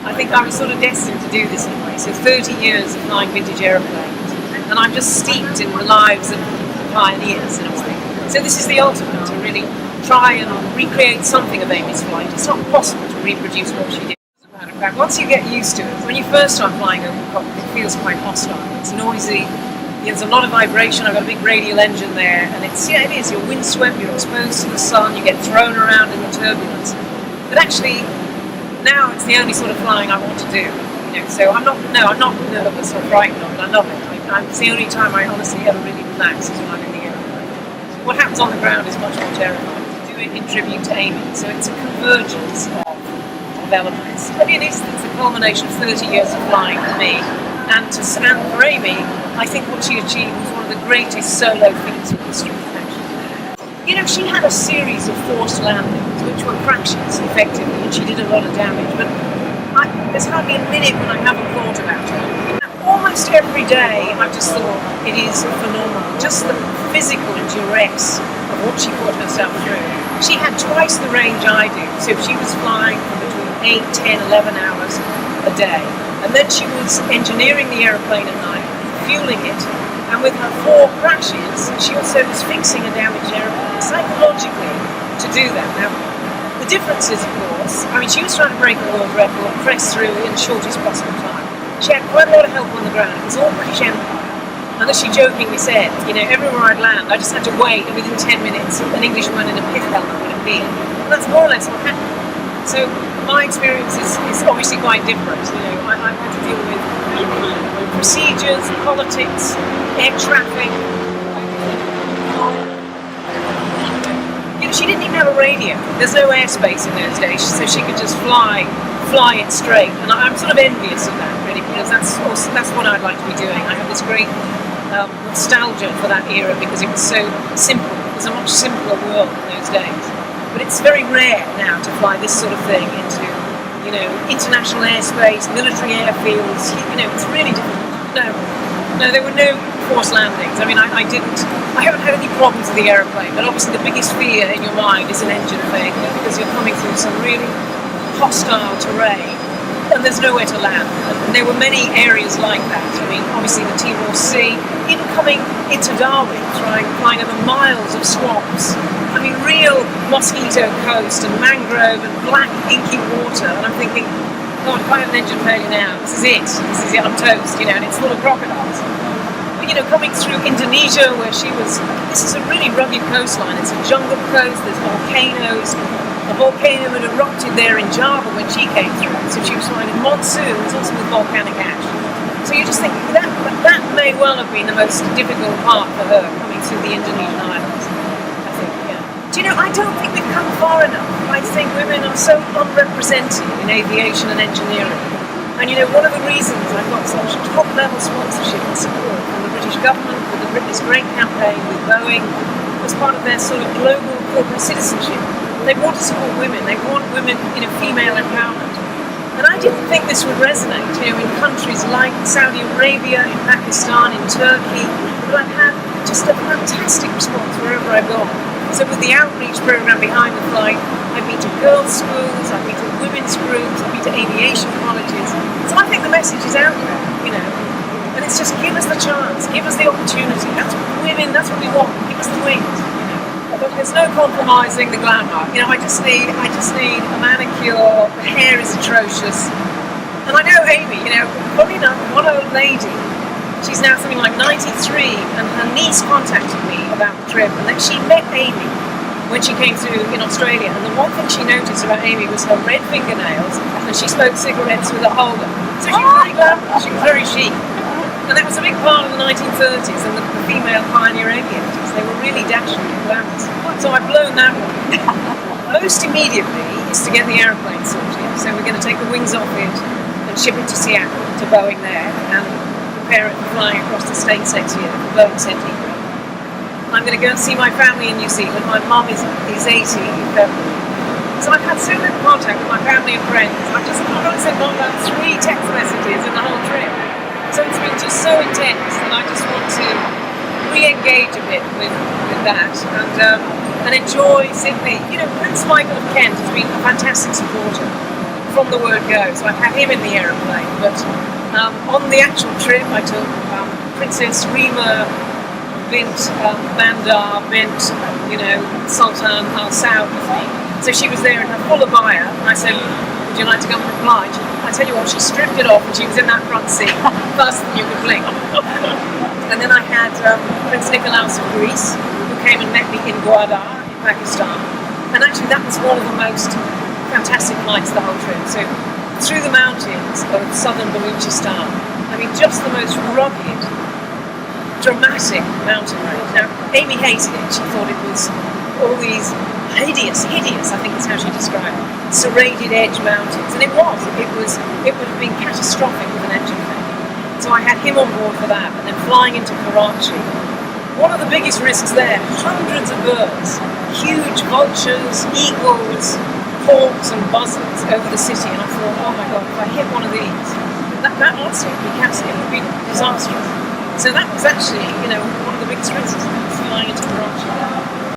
I think I was sort of destined to do this in a way. So 30 years of flying vintage aeroplanes, and I'm just steeped in the lives of the pioneers in a way. So this is the ultimate, to really try and recreate something of Amy's flight. It's not possible to reproduce what she did. As a matter of fact, once you get used to it, when you first start flying over the cockpit, it feels quite hostile. It's noisy. There's a lot of vibration. I've got a big radial engine there, and it is. You're windswept. You're exposed to the sun. You get thrown around in the turbulence. But actually, now it's the only sort of flying I want to do. So I'm not nervous or frightened of it. I love it. It's the only time I honestly ever really relax is when I'm in the airplane. What happens on the ground is much more terrifying. To do it in tribute to Amy. So it's a convergence of elements. I mean, it's a culmination of 30 years of flying for me. And for Amy, I think what she achieved was one of the greatest solo feats in history. She had a series of forced landings, which were crashes, effectively, and she did a lot of damage. But there's hardly a minute when I haven't thought about her. Almost every day, I've just thought it is phenomenal. Just the physical duress of what she put herself through. She had twice the range I do, so she was flying for between 8, 10, 11 hours a day. And then she was engineering the aeroplane at night, fueling it, and with her 4 crashes, she also was fixing a damaged aeroplane psychologically to do that. Now, the difference is, of course, she was trying to break a world record, press through in the shortest possible time. She had quite a lot of help on the ground. It was all British Empire. And as she jokingly said, everywhere I'd land, I just had to wait, and within 10 minutes, an Englishman in a pith helmet would appear. And that's more or less what happened. So my experience is obviously quite different. I had to deal with procedures, politics, air traffic. She didn't even have a radio. There's no airspace in those days, so she could just fly it straight. And I'm sort of envious of that, really, because that's what I'd like to be doing. I have this great nostalgia for that era because it was so simple. It was a much simpler world in those days. But it's very rare now to fly this sort of thing into, international airspace, military airfields. It's really difficult. No, there were no forced landings. I haven't had any problems with the aeroplane, but obviously the biggest fear in your mind is an engine failure because you're coming through some really hostile terrain and there's nowhere to land. And there were many areas like that. Obviously the Timor Sea, even coming into Darwin, flying over miles of swamps. Real mosquito coast and mangrove and black inky water, and I'm thinking, God, if I have an engine failure now, this is it, I'm toast, and it's full of crocodiles. But, coming through Indonesia, where this is a really rugged coastline, it's a jungle coast, there's volcanoes. A volcano had erupted there in Java when she came through, so she was flying in monsoons, also with volcanic ash. So you just think, that may well have been the most difficult part for her, coming through the Indonesian islands. I don't think we've come far enough. I think women are so unrepresented in aviation and engineering. And one of the reasons I've got such top-level sponsorship and support from the British government, with this great campaign with Boeing, as part of their sort of global corporate citizenship. They want to support women. They want women, female empowerment. And I didn't think this would resonate, in countries like Saudi Arabia, in Pakistan, in Turkey. But I've had just a fantastic response wherever I've gone. So with the outreach program behind the flight, I've been to girls' schools, I've been to women's groups, I've been to aviation colleges. So I think the message is out there, And it's just give us the chance, give us the opportunity. That's women, that's what we want. Give us the wings. But there's no compromising the glamour. I just need a manicure. The hair is atrocious. And I know Amy, probably not one old lady. She's now something like 93, and her niece contacted me about the trip, and then she met Amy when she came through in Australia. And the one thing she noticed about Amy was her red fingernails, and she smoked cigarettes with a holder. So she was very glamorous, she was very chic. And that was a big part of the 1930s and the female pioneer aviators. They were really dashing and glamorous. So I've blown that one. Most immediately is to get the aeroplane sorted. So we're going to take the wings off it and ship it to Seattle, to Boeing there, and prepare it for flying across the States next year for Boeing Stearman B75N1 N56200. I'm going to go and see my family in New Zealand. My mum is 80 in February. So I've had so little contact with my family and friends. I've probably sent not about 3 text messages in the whole trip. So it's been just so intense that I just want to re-engage a bit with that and enjoy simply, Prince Michael of Kent has been a fantastic supporter from the word go. So I had him in the aeroplane, but on the actual trip I took Princess Rima bint Bandar bint Sultan Al Saud with me. So she was there in her full abaya, and I said, would you like to come for a flight? I tell you what, she stripped it off and she was in that front seat faster than you could blink. And then I had Prince Nikolaos of Greece, who came and met me in Gwadar in Pakistan, and actually that was one of the most fantastic flights the whole trip. So through the mountains of southern Baluchistan, I mean just the most rugged, dramatic mountain range. Now Amy hated it, she thought it was all these hideous, I think is how she described it, serrated edge mountains, and it would have been catastrophic with an engine failure. So I had him on board for that, and then flying into Karachi. One of the biggest risks there, hundreds of birds, huge vultures, eagles, hawks and buzzards over the city, and I thought, oh my god, if I hit one of these, that honestly would be cancer, it would be disastrous. So that was actually, one of the biggest risks.